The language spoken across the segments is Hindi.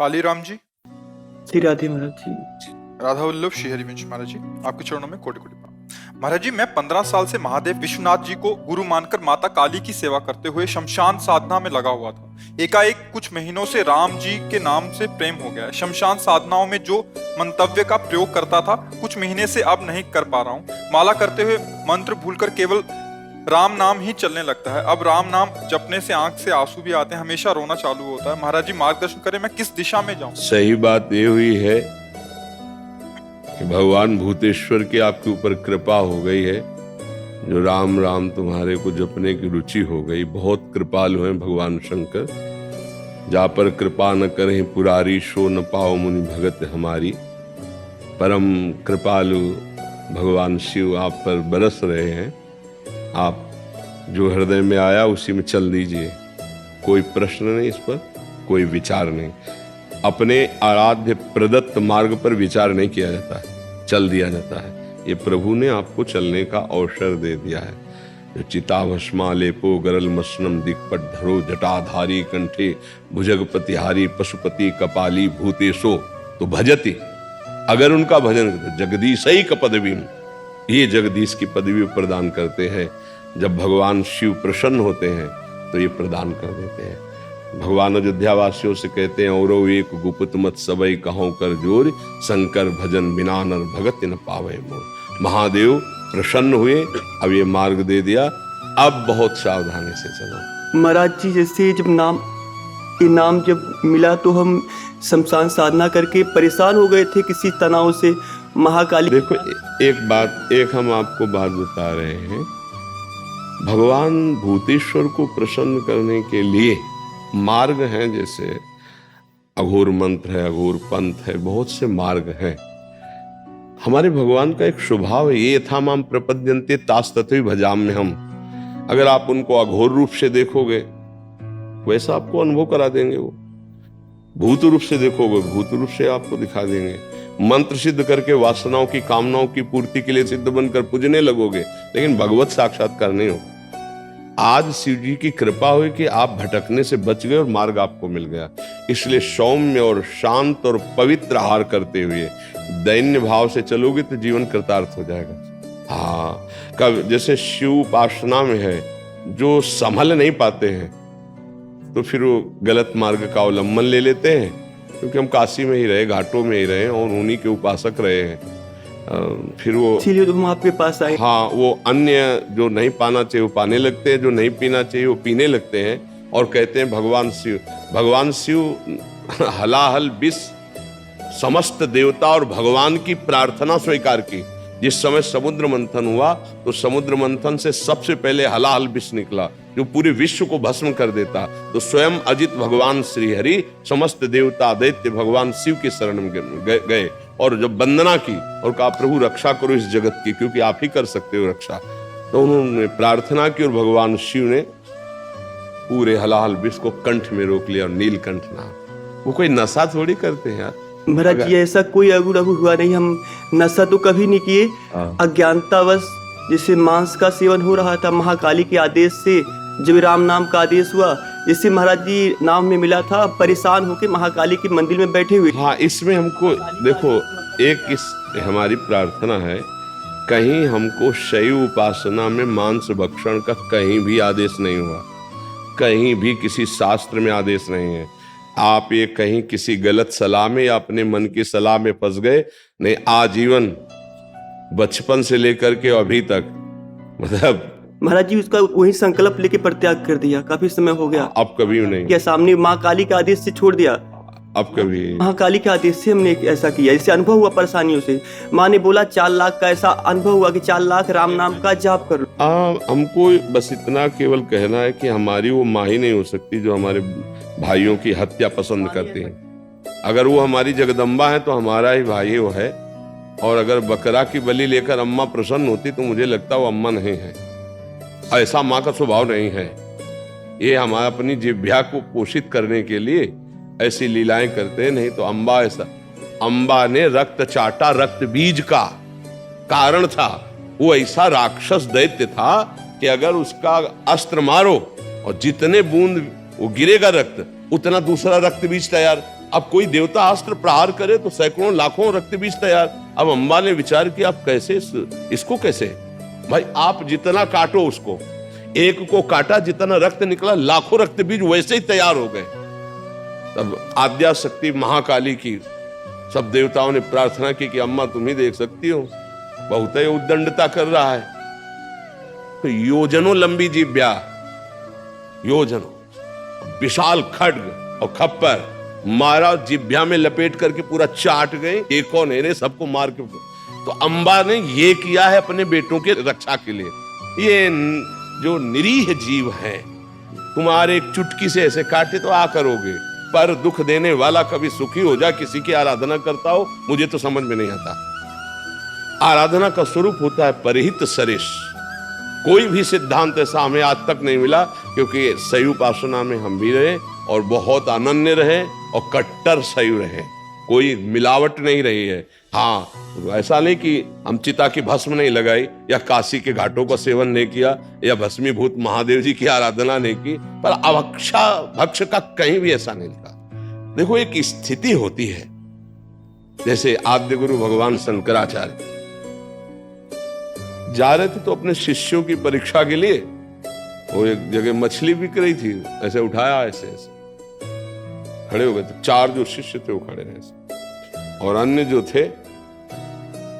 कालीराम जी, श्री राधे महाराज जी। राधा वल्लभ श्री हरिवंश महाराज जी, आपके चरणों में कोटि कोटि प्रणाम। महाराज जी, मैं 15 साल से महादेव विश्वनाथ जी को गुरु मानकर माता काली की सेवा करते हुए शमशान साधना में लगा हुआ था। एकाएक कुछ महीनों से राम जी के नाम से प्रेम हो गया है। शमशान साधनाओं में जो मंतव्य का प्रयोग करता था, कुछ महीने से अब नहीं कर पा रहा हूँ। माला करते हुए मंत्र भूलकर केवल राम नाम ही चलने लगता है। अब राम नाम जपने से आंख से आंसू भी आते हैं, हमेशा रोना चालू होता है। महाराज जी मार्गदर्शन करें, मैं किस दिशा में जाऊं? सही बात ये हुई है कि भगवान भूतेश्वर की आपके ऊपर कृपा हो गई है, जो राम राम तुम्हारे को जपने की रुचि हो गई। बहुत कृपालु हैं भगवान शंकर। जा पर कृपा न करें पुरारी, सो न पाओ मुनि भगत हमारी। परम कृपालु भगवान शिव आप पर बरस रहे हैं। आप जो हृदय में आया उसी में चल दीजिए। कोई प्रश्न नहीं, इस पर कोई विचार नहीं। अपने आराध्य प्रदत्त मार्ग पर विचार नहीं किया जाता है, चल दिया जाता है। ये प्रभु ने आपको चलने का अवसर दे दिया है। जो चिताभस्मा लेपो गरल मसनम दिक्पट धरो, जटाधारी कंठे भुजगपतिहारी, पशुपति कपाली भूतेशो तो भजति। अगर उनका भजन जगदीश ही का पदवी, ये जगदीश की पदवी प्रदान करते हैं। जब भगवान शिव प्रसन्न होते हैं तो ये प्रदान कर देते हैं। भगवान अयोध्या वासियों से कहते हैं, औरो एक गुप्त मत सबई कहो कर जोर, शंकर भजन बिना नर भगत न पावे मोर। महादेव प्रसन्न हुए, अब ये मार्ग दे दिया, अब बहुत सावधानी से चलो। महाराज जी, जैसे जब ये नाम जब मिला तो हम शमशान साधना करके परेशान हो गए थे किसी तनाव से। महाकाली देखो एक हम आपको बात बता रहे हैं। भगवान भूतेश्वर को प्रसन्न करने के लिए मार्ग हैं, जैसे अघोर मंत्र है, अघोर पंथ है, बहुत से मार्ग हैं। हमारे भगवान का एक स्वभाव ये था, माम प्रपद्यन्ते तास तत्वे भजाम में हम। अगर आप उनको अघोर रूप से देखोगे वैसा आपको अनुभव करा देंगे। वो भूत रूप से देखोगे भूत रूप से आपको दिखा देंगे। मंत्र सिद्ध करके वासनाओं की कामनाओं की पूर्ति के लिए सिद्ध बनकर पूजने लगोगे, लेकिन भगवत साक्षात्कार नहीं हो। आज शिव जी की कृपा हुई कि आप भटकने से बच गए और मार्ग आपको मिल गया। इसलिए सौम्य और शांत और पवित्र आहार करते हुए दैन्य भाव से चलोगे तो जीवन कृतार्थ हो जाएगा। हाँ, कब जैसे शिव उपासना में है, जो संभल नहीं पाते हैं तो फिर वो गलत मार्ग का अवलंबन ले लेते हैं, क्योंकि हम काशी में ही रहे, घाटों में ही रहे और उन्हीं के उपासक रहे हैं। फिर वो इसीलिए तो हम आपके पास आए। हाँ, वो अन्य जो नहीं पाना चाहिए वो पाने लगते हैं, जो नहीं पीना चाहिए वो पीने लगते हैं और कहते हैं भगवान शिव हलाहल विष समस्त देवता और भगवान की प्रार्थना स्वीकार की। जिस समय समुद्र मंथन हुआ तो समुद्र मंथन से सबसे पहले हलाहल विष निकला, जो पूरे विश्व को भस्म कर देता। तो स्वयं अजित भगवान श्री हरि समस्त देवता दैत्य भगवान शिव के शरण में गए और जब वंदना की और कहा, प्रभु रक्षा करो इस जगत की, क्योंकि आप ही कर सकते हो रक्षा। तो उन्होंने प्रार्थना की और भगवान शिव ने पूरे हलाहल विष को कंठ में रोक लिया और नीलकंठ नाम। वो कोई नशा थोड़ी करते हैं यार। महाराज जी, ऐसा कोई अगुड़ हुआ नहीं। हम नशा तो कभी नहीं किए। अज्ञानतावश जैसे मांस का सेवन हो रहा था, महाकाली के आदेश से जब राम नाम का आदेश हुआ, जिससे महाराज जी नाम में मिला था, परेशान होकर महाकाली के मंदिर में बैठे हुए। हाँ, इसमें हमको देखो, एक हमारी प्रार्थना है, कहीं हमको शैव उपासना में मांस भक्षण का कहीं भी आदेश नहीं हुआ, कहीं भी किसी शास्त्र में आदेश नहीं है। आप ये कहीं किसी गलत सलाह में या अपने मन की सलाह में फंस गए नहीं। आजीवन बचपन से लेकर के अभी तक, मतलब महाराज जी उसका वही संकल्प लेके परित्याग कर दिया। काफी समय हो गया। अब कभी नहीं क्या सामने माँ काली के आदेश से छोड़ दिया। अब कभी महाकाली के आदेश से हमने ऐसा किया। इससे अनुभव हुआ परेशानियों से। माँ ने बोला 4 लाख का ऐसा अनुभव हुआ कि 4 लाख राम नाम का जाप कर लो। हमको बस इतना केवल कहना है कि हमारी वो माँ ही नहीं हो सकती जो हमारे भाइयों की हत्या पसंद करती हैं। अगर वो हमारी जगदम्बा है तो हमारा ही भाई वो है। और अगर बकरा की बलि लेकर अम्मा प्रसन्न होती तो मुझे लगता वो अम्मा नहीं है। ऐसा माँ का स्वभाव नहीं है। ये हमारा अपनी जिह्वा को पोषित करने के लिए ऐसी लीलाएं करते हैं। नहीं तो अम्बा ने रक्त चाटा, रक्त बीज का कारण था। वो ऐसा राक्षस दैत्य था कि अगर उसका अस्त्र मारो और जितने बूंद वो गिरेगा रक्त, उतना दूसरा रक्त बीज तैयार। अब कोई देवता अस्त्र प्रहार करे तो सैकड़ों लाखों रक्त बीज तैयार। अब अम्बा ने विचार किया, आप कैसे इसको कैसे, भाई आप जितना काटो उसको, एक को काटा जितना रक्त निकला लाखों रक्त बीज वैसे ही तैयार हो गए। तब आद्या शक्ति महाकाली की सब देवताओं ने प्रार्थना की कि अम्मा तुम ही देख सकती हो, बहुत ही उद्दंडता कर रहा है। तो योजनों लंबी जिब्या, योजनों विशाल खड्ग और खप्पर मारा, जिब्या में लपेट करके पूरा चाट गए, एक और नहीं, सबको मार के। तो अम्बा ने ये किया है अपने बेटों के रक्षा के लिए। ये जो निरीह जीव हैं, तुम्हारे एक चुटकी से ऐसे काटे तो आ करोगे, पर दुख देने वाला कभी सुखी हो जा, किसी की आराधना करता हो, मुझे तो समझ में नहीं आता। आराधना का स्वरूप होता है परिहित सरिष। कोई भी सिद्धांत ऐसा हमें आज तक नहीं मिला, क्योंकि शैव उपासना में हम भी रहे और बहुत अनन्य रहे और कट्टर शैव रहे, कोई मिलावट नहीं रही है। हाँ, ऐसा नहीं कि हम चिता की भस्म नहीं लगाई या काशी के घाटों का सेवन नहीं किया या भस्मीभूत महादेव जी की आराधना नहीं की, पर अवक्षा भक्ष का कहीं भी ऐसा नहीं लिखा। देखो, एक स्थिति होती है, जैसे आद्य गुरु भगवान शंकराचार्य जा रहे थे तो अपने शिष्यों की परीक्षा के लिए, वो एक जगह मछली बिक रही थी, ऐसे उठाया, ऐसे ऐसे खड़े हो गए। तो 4 जो शिष्य थे वो खड़े रहे ऐसे, और अन्य जो थे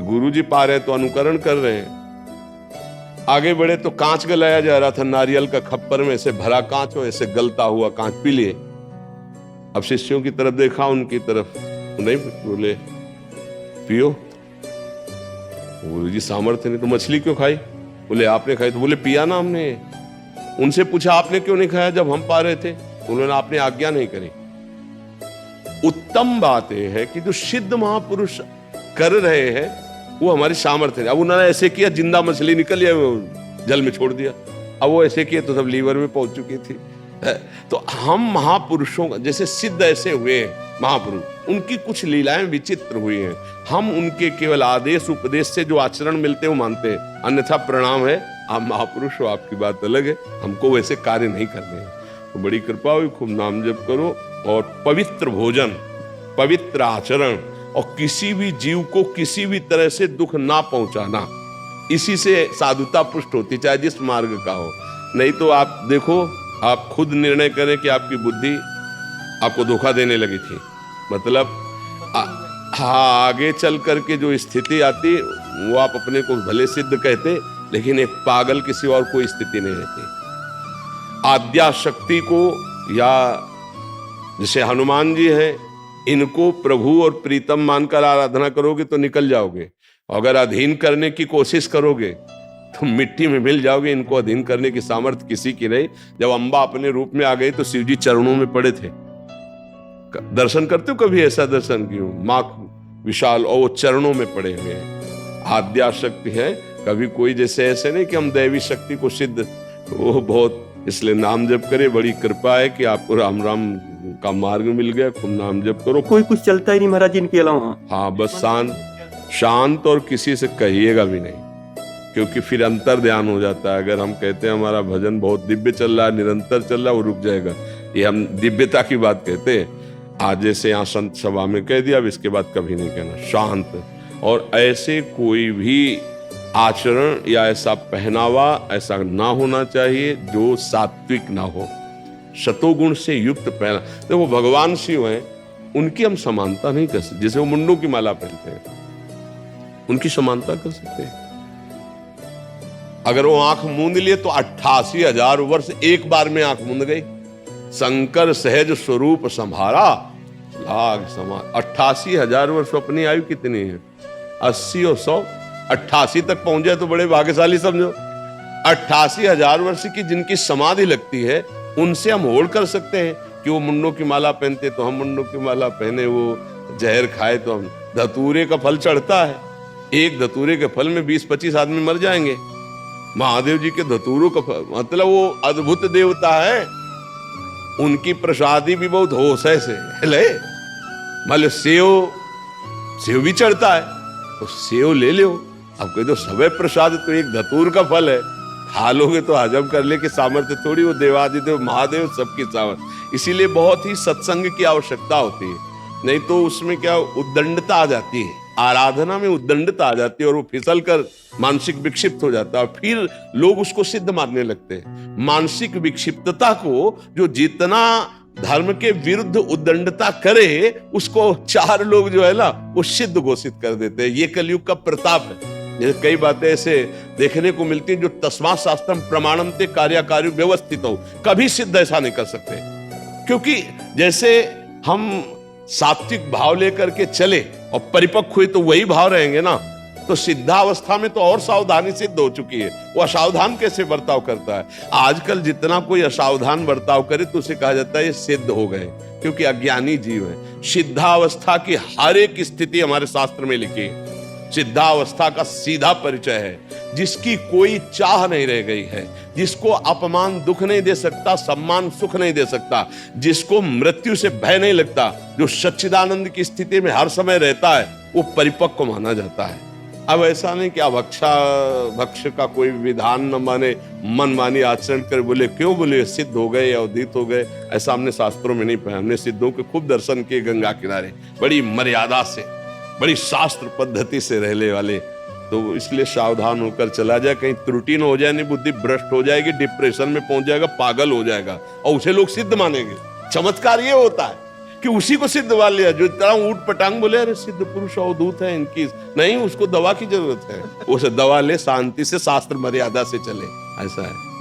गुरुजी पा रहे तो अनुकरण कर रहे हैं। आगे बढ़े तो कांच गलाया जा रहा था, नारियल का खप्पर में ऐसे भरा कांच हो, ऐसे गलता हुआ कांच पी लिए। अब शिष्यों की तरफ देखा, उनकी तरफ नहीं, बोले पियो। गुरुजी सामर्थ्य नहीं तो मछली क्यों खाई? बोले आपने खाई। तो बोले पिया ना हमने। उनसे पूछा आपने क्यों नहीं खाया जब हम पा रहे थे? उन्होंने आपने आज्ञा नहीं करी। उत्तम बात यह है कि जो सिद्ध महापुरुष कर रहे हैं वो हमारी सामर्थ्य है। अब उन्होंने ऐसे किया, जिंदा मछली निकल गया, वो जल में छोड़ दिया। अब वो ऐसे किए तो सब लीवर में पहुंच चुकी थी। तो हम महापुरुषों का, जैसे सिद्ध ऐसे हुए महापुरुष, उनकी कुछ लीलाएं विचित्र हुई हैं, हम उनके केवल आदेश उपदेश से जो आचरण मिलते हैं वो मानते हैं, अन्यथा प्रणाम है, आप महापुरुष हो, आपकी बात अलग है, हमको वैसे कार्य नहीं करने हैं। तो बड़ी कृपा हुई, खूब नाम जप करो और पवित्र भोजन, पवित्र आचरण और किसी भी जीव को किसी भी तरह से दुख ना पहुंचाना, इसी से साधुता पुष्ट होती, चाहे जिस मार्ग का हो। नहीं तो आप देखो, आप खुद निर्णय करें कि आपकी बुद्धि आपको धोखा देने लगी थी, मतलब हाँ, आगे चल करके जो स्थिति आती वो आप अपने को भले सिद्ध कहते, लेकिन एक पागल किसी और कोई स्थिति नहीं रहती। आद्या शक्ति को, या जैसे हनुमान जी हैं, इनको प्रभु और प्रीतम मानकर आराधना करोगे तो निकल जाओगे, अगर अधीन करने की कोशिश करोगे तो मिट्टी में मिल जाओगे। इनको अधीन करने की सामर्थ्य किसी की नहीं। जब अम्बा अपने रूप में आ गई तो शिव जी चरणों में पड़े थे। दर्शन करते हो कभी? ऐसा दर्शन क्यों? माँ विशाल और वो चरणों में पड़े हुए हैं। आद्या शक्ति है, कभी कोई जैसे ऐसे नहीं कि हम दैवी शक्ति को सिद्ध, वो बहुत, इसलिए नाम जप करे, बड़ी कृपा है कि आपको राम राम का मार्ग मिल गया। खूब नाम जप करो। कोई कुछ चलता ही नहीं महाराज इनके अलावा। हाँ, बस शांत और किसी से कहिएगा भी नहीं, क्योंकि फिर अंतर ध्यान हो जाता है। अगर हम कहते हैं हमारा भजन बहुत दिव्य चल रहा है, निरंतर चल रहा है, वो रुक जाएगा। ये हम दिव्यता की बात कहते हैं। आज जैसे यहाँ संत सभा में कह दिया, अब इसके बाद कभी नहीं कहना, शांत। और ऐसे कोई भी आचरण या ऐसा पहनावा ऐसा ना होना चाहिए जो सात्विक ना हो, शतोगुण से युक्त पहना। देखो, भगवान शिव हैं, उनकी हम समानता नहीं कर सकते। जैसे वो मुंडों की माला पहनते हैं, उनकी समानता कर सकते हैं। अगर वो आंख मूंद लिए तो 88,000 वर्ष एक बार में आंख मूंद गई। शंकर सहज स्वरूप संभारा लाग समान। 88,000 वर्ष। अपनी आयु कितनी है? 80 और 100, 88 तक पहुंच जाए तो बड़े भाग्यशाली समझो। 88,000 वर्ष की जिनकी समाधि लगती है, उनसे हम होड़ कर सकते हैं कि वो मुंडों की माला पहनते तो हम मुंडों की माला पहने, वो जहर खाए तो हम। धतूरे का फल चढ़ता है, एक धतूरे के फल में 20-25 आदमी मर जाएंगे। महादेव जी के धतूरों का फल, मतलब वो अद्भुत देवता है, उनकी प्रसादी भी बहुत होश है से ले। मतलब सेव भी चढ़ता है तो सेव ले लो। अब कह दो सबे प्रसाद तो एक धतूर का फल है, खा लोगे तो हजम कर ले की सामर्थ्य थोड़ी, वो देवादिदेव महादेव सबकी सामर्थ्य। इसीलिए बहुत ही सत्संग की आवश्यकता होती है। नहीं तो उसमें क्या उद्दंडता आ जाती है, आराधना में उद्दंडता आ जाती है और वो फिसल कर मानसिक विक्षिप्त हो जाता है, फिर लोग उसको सिद्ध मानने लगते हैं। मानसिक विक्षिप्तता को जो जितना धर्म के विरुद्ध उद्दंडता करे उसको चार लोग जो है ना वो सिद्ध घोषित कर देते हैं। ये कलयुग का प्रताप है। जैसे कई बातें ऐसे देखने को मिलती हैं जो तस्मात् शास्त्रम प्रमाणन्ते कार्याकार्य व्यवस्थित हो, कभी सिद्ध ऐसा नहीं कर सकते, क्योंकि जैसे हम सात्विक भाव लेकर के चले और परिपक्व हुए तो वही भाव रहेंगे ना। तो सिद्धावस्था में तो और सावधानी सिद्ध हो चुकी है, वो असावधान कैसे बर्ताव करता है। आजकल जितना कोई असावधान बर्ताव करे तो उसे कहा जाता है ये सिद्ध हो गए, क्योंकि अज्ञानी जीव है। सिद्धावस्था की हर एक स्थिति हमारे शास्त्र में लिखी है। सिद्धावस्था का सीधा परिचय है जिसकी कोई चाह नहीं रह गई है, जिसको अपमान दुख नहीं दे सकता, सम्मान सुख नहीं दे सकता, जिसको मृत्यु से भय नहीं लगता, जो सच्चिदानंद की स्थिति में हर समय रहता है, वो परिपक्व माना जाता है। अब ऐसा नहीं कि भक्ष का कोई विधान न माने, मनमानी आचरण कर बोले, क्यों बोले सिद्ध हो गए या उदित हो गए, ऐसा हमने शास्त्रों में नहीं पाया। हमने सिद्धों के खूब दर्शन किए गंगा किनारे, बड़ी मर्यादा से, बड़ी शास्त्र पद्धति से रहने वाले। तो इसलिए सावधान होकर चला जाए, कहीं त्रुटि न हो जाए, नहीं बुद्धि भ्रष्ट हो जाएगी, डिप्रेशन में पहुंच जाएगा, पागल हो जाएगा और उसे लोग सिद्ध मानेंगे। चमत्कार ये होता है कि उसी को सिद्ध मान लिया जो इतना ऊट पटांग बोले अरे सिद्ध पुरुष अवधूत है इनकी, नहीं उसको दवा की जरूरत है, उसे दवा ले, शांति से शास्त्र मर्यादा से चले, ऐसा है।